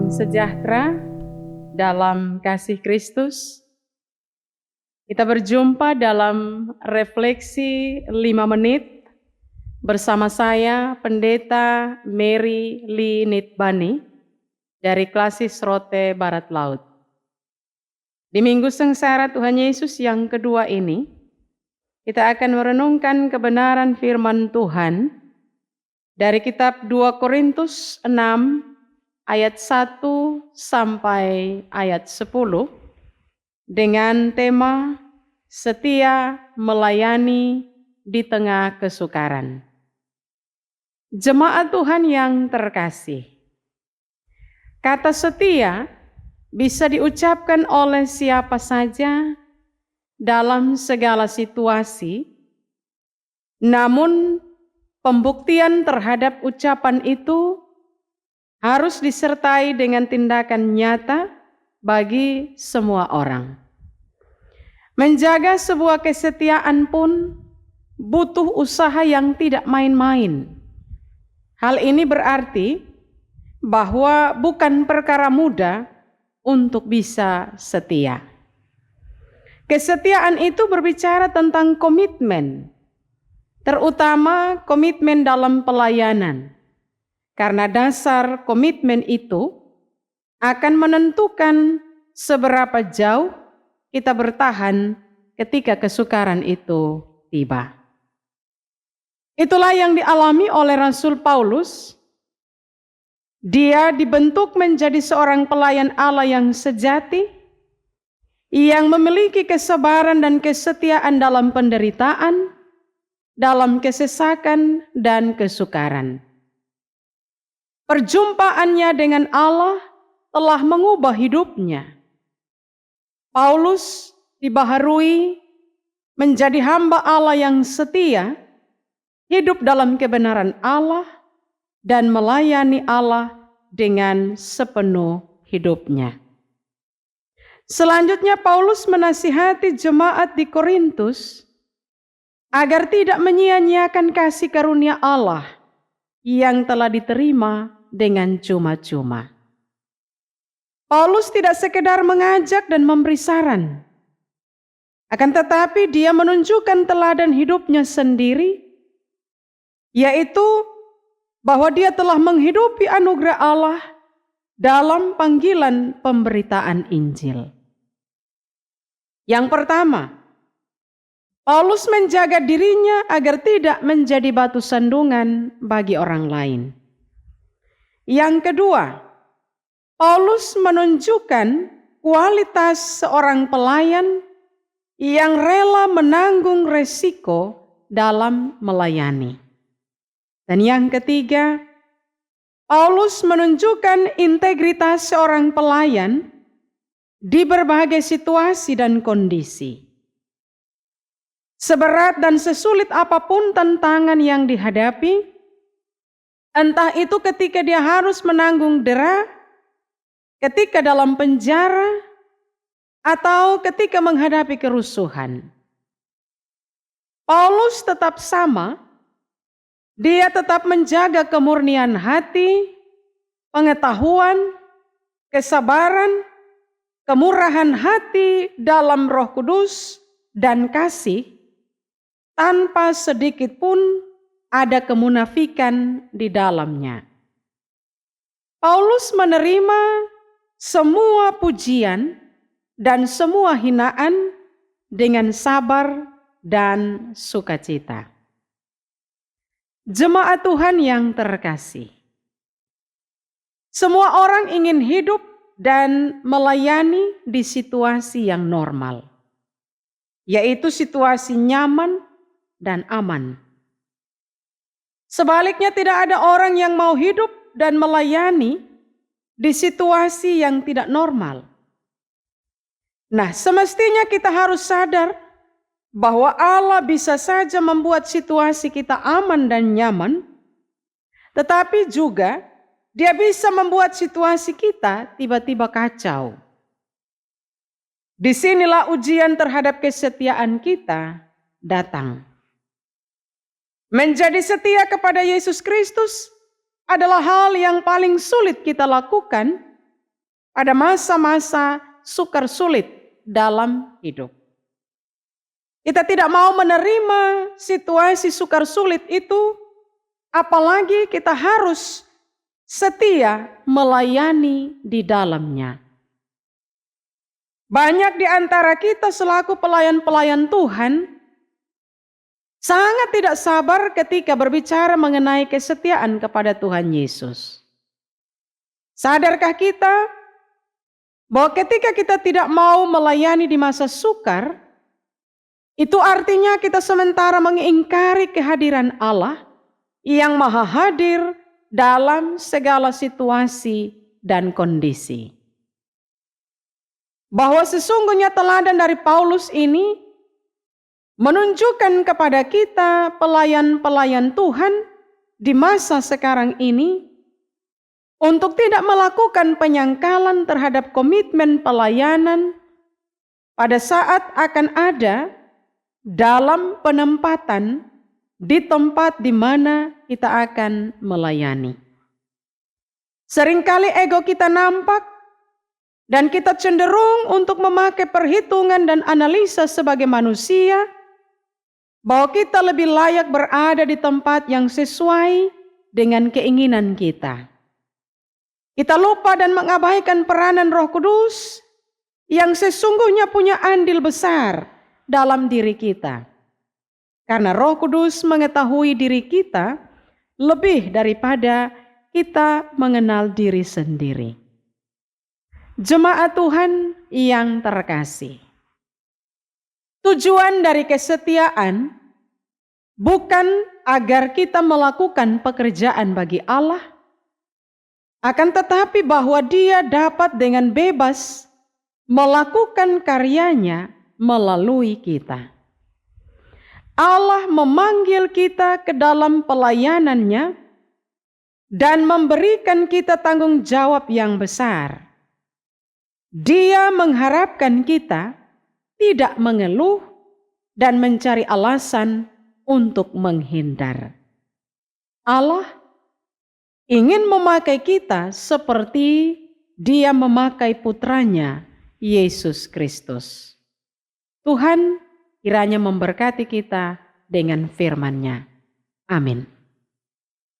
Salam sejahtera dalam kasih Kristus. Kita berjumpa dalam refleksi 5 menit bersama saya, Pendeta Mary Lee Nitbani dari Klasis Rote Barat Laut. Di Minggu Sengsara Tuhan Yesus yang kedua ini, kita akan merenungkan kebenaran firman Tuhan dari kitab 2 Korintus 6 ayat 1 sampai ayat 10 dengan tema setia melayani di tengah kesukaran. Jemaat Tuhan yang terkasih, kata setia bisa diucapkan oleh siapa saja dalam segala situasi, namun pembuktian terhadap ucapan itu harus disertai dengan tindakan nyata bagi semua orang. Menjaga sebuah kesetiaan pun butuh usaha yang tidak main-main. Hal ini berarti bahwa bukan perkara mudah untuk bisa setia. Kesetiaan itu berbicara tentang komitmen, terutama komitmen dalam pelayanan. Karena dasar komitmen itu akan menentukan seberapa jauh kita bertahan ketika kesukaran itu tiba. Itulah yang dialami oleh Rasul Paulus. Dia dibentuk menjadi seorang pelayan Allah yang sejati, yang memiliki kesabaran dan kesetiaan dalam penderitaan, dalam kesesakan dan kesukaran. Perjumpaannya dengan Allah telah mengubah hidupnya. Paulus dibaharui menjadi hamba Allah yang setia, hidup dalam kebenaran Allah, dan melayani Allah dengan sepenuh hidupnya. Selanjutnya Paulus menasihati jemaat di Korintus agar tidak menyia-nyiakan kasih karunia Allah yang telah diterima dengan cuma-cuma. Paulus tidak sekedar mengajak dan memberi saran, akan tetapi dia menunjukkan teladan hidupnya sendiri, yaitu bahwa dia telah menghidupi anugerah Allah dalam panggilan pemberitaan Injil. Yang pertama, Paulus menjaga dirinya agar tidak menjadi batu sandungan bagi orang lain. Yang kedua, Paulus menunjukkan kualitas seorang pelayan yang rela menanggung resiko dalam melayani. Dan yang ketiga, Paulus menunjukkan integritas seorang pelayan di berbagai situasi dan kondisi. Seberat dan sesulit apapun tantangan yang dihadapi, entah itu ketika dia harus menanggung dera, ketika dalam penjara, atau ketika menghadapi kerusuhan, Paulus tetap sama. Dia tetap menjaga kemurnian hati, pengetahuan, kesabaran, kemurahan hati dalam Roh Kudus, dan kasih, tanpa sedikit pun ada kemunafikan di dalamnya. Paulus menerima semua pujian dan semua hinaan dengan sabar dan sukacita. Jemaat Tuhan yang terkasih, semua orang ingin hidup dan melayani di situasi yang normal, yaitu situasi nyaman dan aman. Sebaliknya, tidak ada orang yang mau hidup dan melayani di situasi yang tidak normal. Nah, semestinya kita harus sadar bahwa Allah bisa saja membuat situasi kita aman dan nyaman, tetapi juga Dia bisa membuat situasi kita tiba-tiba kacau. Disinilah ujian terhadap kesetiaan kita datang. Menjadi setia kepada Yesus Kristus adalah hal yang paling sulit kita lakukan pada masa-masa sukar sulit dalam hidup. Kita tidak mau menerima situasi sukar sulit itu, apalagi kita harus setia melayani di dalamnya. Banyak di antara kita selaku pelayan-pelayan Tuhan sangat tidak sabar ketika berbicara mengenai kesetiaan kepada Tuhan Yesus. Sadarkah kita bahwa ketika kita tidak mau melayani di masa sukar, itu artinya kita sementara mengingkari kehadiran Allah yang maha hadir dalam segala situasi dan kondisi. Bahwa sesungguhnya teladan dari Paulus ini menunjukkan kepada kita pelayan-pelayan Tuhan di masa sekarang ini untuk tidak melakukan penyangkalan terhadap komitmen pelayanan pada saat akan ada dalam penempatan di tempat di mana kita akan melayani. Seringkali ego kita nampak dan kita cenderung untuk memakai perhitungan dan analisa sebagai manusia bahwa kita lebih layak berada di tempat yang sesuai dengan keinginan kita. Kita lupa dan mengabaikan peranan Roh Kudus yang sesungguhnya punya andil besar dalam diri kita. Karena Roh Kudus mengetahui diri kita lebih daripada kita mengenal diri sendiri. Jemaat Tuhan yang terkasih, tujuan dari kesetiaan bukan agar kita melakukan pekerjaan bagi Allah, akan tetapi bahwa Dia dapat dengan bebas melakukan karyanya melalui kita. Allah memanggil kita ke dalam pelayanannya dan memberikan kita tanggung jawab yang besar. Dia mengharapkan kita tidak mengeluh dan mencari alasan untuk menghindar. Allah ingin memakai kita seperti Dia memakai putranya, Yesus Kristus. Tuhan kiranya memberkati kita dengan firman-Nya. Amin.